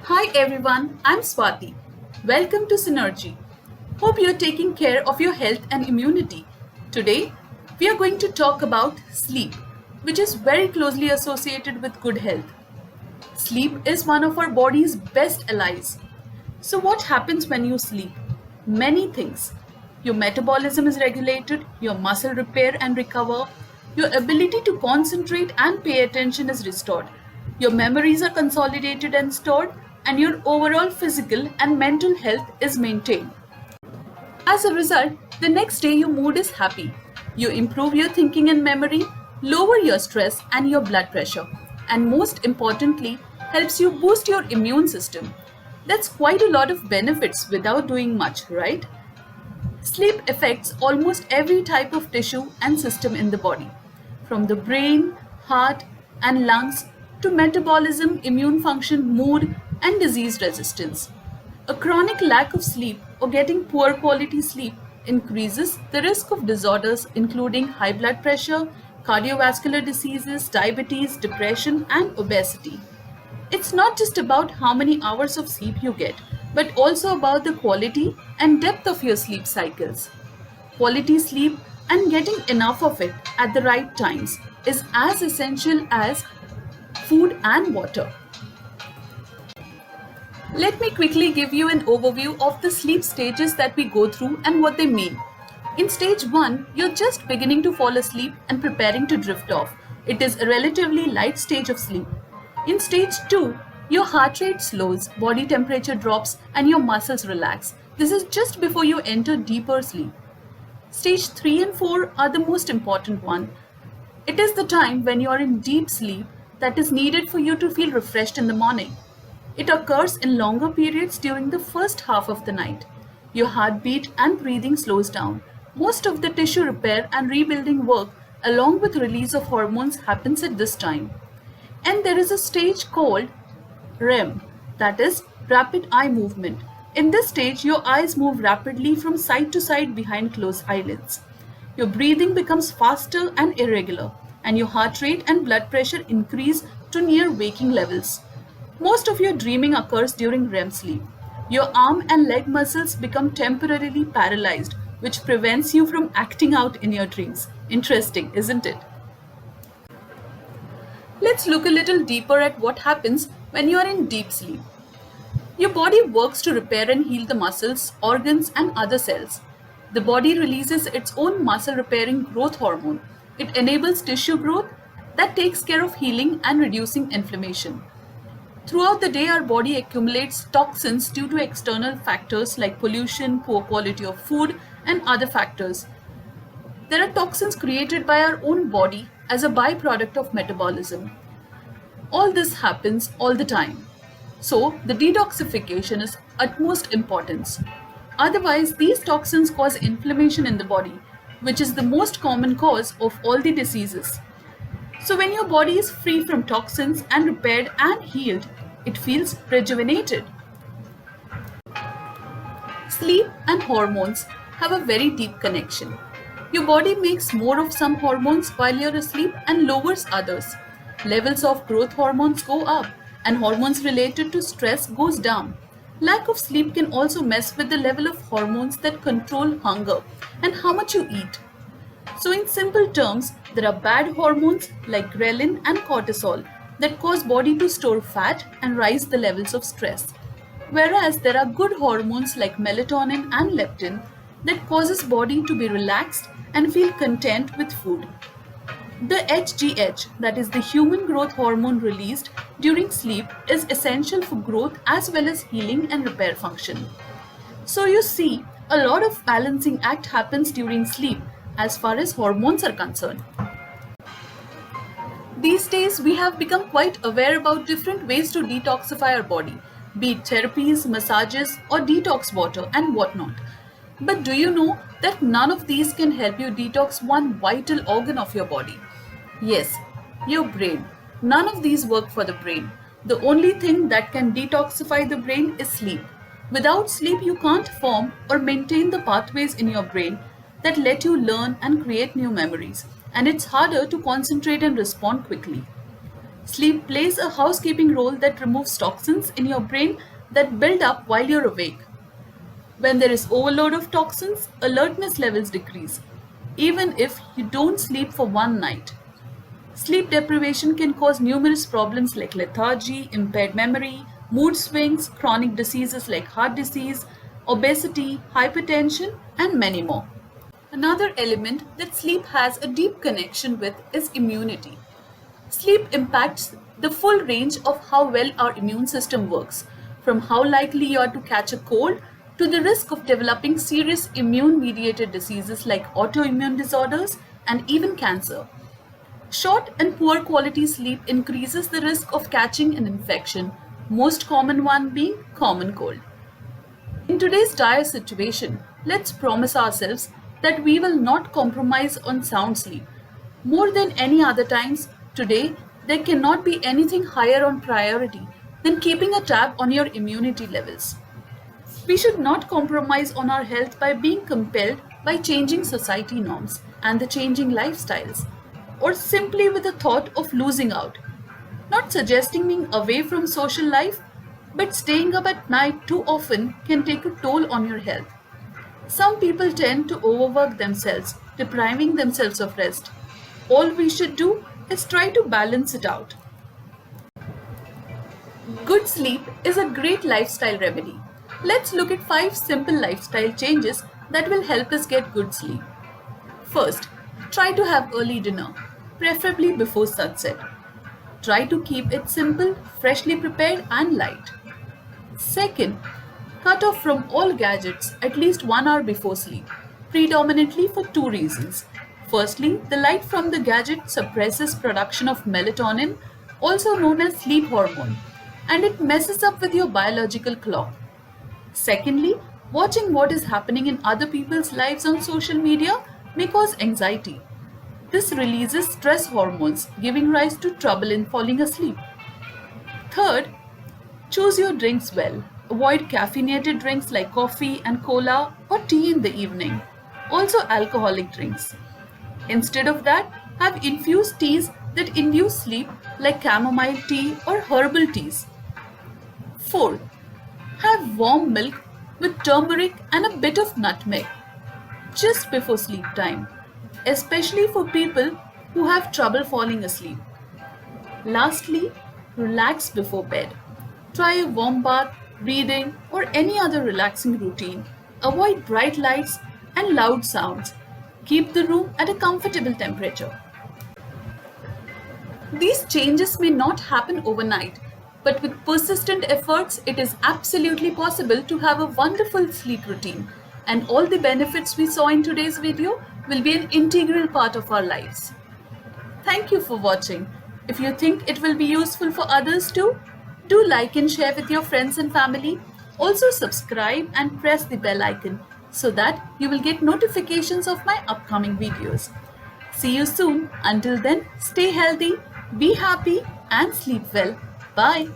Hi everyone, I'm Swati. Welcome to Synergy. Hope you're taking care of your health and immunity. Today, we are going to talk about sleep, which is very closely associated with good health. Sleep is one of our body's best allies. So, what happens when you sleep? Many things. Your metabolism is regulated, your muscle repair and recover, your ability to concentrate and pay attention is restored, your memories are consolidated and stored, and your overall physical and mental health is maintained. As a result, the next day your mood is happy. You improve your thinking and memory, lower your stress and your blood pressure, and most importantly, helps you boost your immune system. That's quite a lot of benefits without doing much, right? Sleep affects almost every type of tissue and system in the body, from the brain, heart, and lungs to metabolism, immune function, mood, and disease resistance. A chronic lack of sleep or getting poor quality sleep increases the risk of disorders including high blood pressure, cardiovascular diseases, diabetes, depression, and obesity. It's not just about how many hours of sleep you get, but also about the quality and depth of your sleep cycles. Quality sleep and getting enough of it at the right times is as essential as food and water. Let me quickly give you an overview of the sleep stages that we go through and what they mean. In stage 1, you're just beginning to fall asleep and preparing to drift off. It is a relatively light stage of sleep. In stage 2, your heart rate slows, body temperature drops, and your muscles relax. This is just before you enter deeper sleep. Stage 3 and 4 are the most important one. It is the time when you are in deep sleep that is needed for you to feel refreshed in the morning. It occurs in longer periods during the first half of the night. Your heartbeat and breathing slows down. Most of the tissue repair and rebuilding work, along with release of hormones, happens at this time. And there is a stage called REM, that is rapid eye movement. In this stage, your eyes move rapidly from side to side behind closed eyelids. Your breathing becomes faster and irregular, and your heart rate and blood pressure increase to near waking levels. Most of your dreaming occurs during REM sleep. Your arm and leg muscles become temporarily paralyzed, which prevents you from acting out in your dreams. Interesting, isn't it? Let's look a little deeper at what happens when you are in deep sleep. Your body works to repair and heal the muscles, organs, and other cells. The body releases its own muscle repairing growth hormone. It enables tissue growth that takes care of healing and reducing inflammation. Throughout the day, our body accumulates toxins due to external factors like pollution, poor quality of food, and other factors. There are toxins created by our own body as a byproduct of metabolism. All this happens all the time. So, the detoxification is utmost importance. Otherwise, these toxins cause inflammation in the body, which is the most common cause of all the diseases. So, when your body is free from toxins and repaired and healed, it feels rejuvenated. Sleep and hormones have a very deep connection. Your body makes more of some hormones while you're asleep and lowers others. Levels of growth hormones go up and hormones related to stress goes down. Lack of sleep can also mess with the level of hormones that control hunger and how much you eat. So in simple terms, there are bad hormones like ghrelin and cortisol that cause body to store fat and rise the levels of stress. Whereas there are good hormones like melatonin and leptin that causes body to be relaxed and feel content with food. The HGH, that is the human growth hormone released during sleep, is essential for growth as well as healing and repair function. So you see, a lot of balancing act happens during sleep as far as hormones are concerned. These days, we have become quite aware about different ways to detoxify our body, be it therapies, massages, or detox water and whatnot. But do you know that none of these can help you detox one vital organ of your body? Yes, your brain. None of these work for the brain. The only thing that can detoxify the brain is sleep. Without sleep, you can't form or maintain the pathways in your brain that let you learn and create new memories, and it's harder to concentrate and respond quickly. Sleep plays a housekeeping role that removes toxins in your brain that build up while you're awake. When there is overload of toxins, alertness levels decrease, even if you don't sleep for one night. Sleep deprivation can cause numerous problems like lethargy, impaired memory, mood swings, chronic diseases like heart disease, obesity, hypertension, and many more. Another element that sleep has a deep connection with is immunity. Sleep impacts the full range of how well our immune system works, from how likely you are to catch a cold to the risk of developing serious immune-mediated diseases like autoimmune disorders and even cancer. Short and poor quality sleep increases the risk of catching an infection, most common one being common cold. In today's dire situation, let's promise ourselves that we will not compromise on sound sleep. More than any other times, today there cannot be anything higher on priority than keeping a tab on your immunity levels. We should not compromise on our health by being compelled by changing society norms and the changing lifestyles, or simply with the thought of losing out. Not suggesting being away from social life, but staying up at night too often can take a toll on your health. Some people tend to overwork themselves, depriving themselves of rest. All we should do is try to balance it out. Good sleep is a great lifestyle remedy. Let's look at 5 simple lifestyle changes that will help us get good sleep. First, try to have early dinner, preferably before sunset. Try to keep it simple, freshly prepared, and light. Second, cut off from all gadgets at least 1 hour before sleep, predominantly for 2 reasons. Firstly, the light from the gadget suppresses production of melatonin, also known as sleep hormone, and it messes up with your biological clock. Secondly, watching what is happening in other people's lives on social media may cause anxiety. This releases stress hormones, giving rise to trouble in falling asleep. Third, choose your drinks well. Avoid caffeinated drinks like coffee and cola or tea in the evening. Also alcoholic drinks. Instead of that, have infused teas that induce sleep like chamomile tea or herbal teas. Fourth, have warm milk with turmeric and a bit of nutmeg just before sleep time, especially for people who have trouble falling asleep. Lastly, relax before bed. Try a warm bath, reading, or any other relaxing routine. Avoid bright lights and loud sounds. Keep the room at a comfortable temperature. These changes may not happen overnight, but with persistent efforts, it is absolutely possible to have a wonderful sleep routine. And all the benefits we saw in today's video will be an integral part of our lives. Thank you for watching. If you think it will be useful for others too, do like and share with your friends and family. Also subscribe and press the bell icon so that you will get notifications of my upcoming videos. See you soon. Until then, stay healthy, be happy and sleep well. Bye.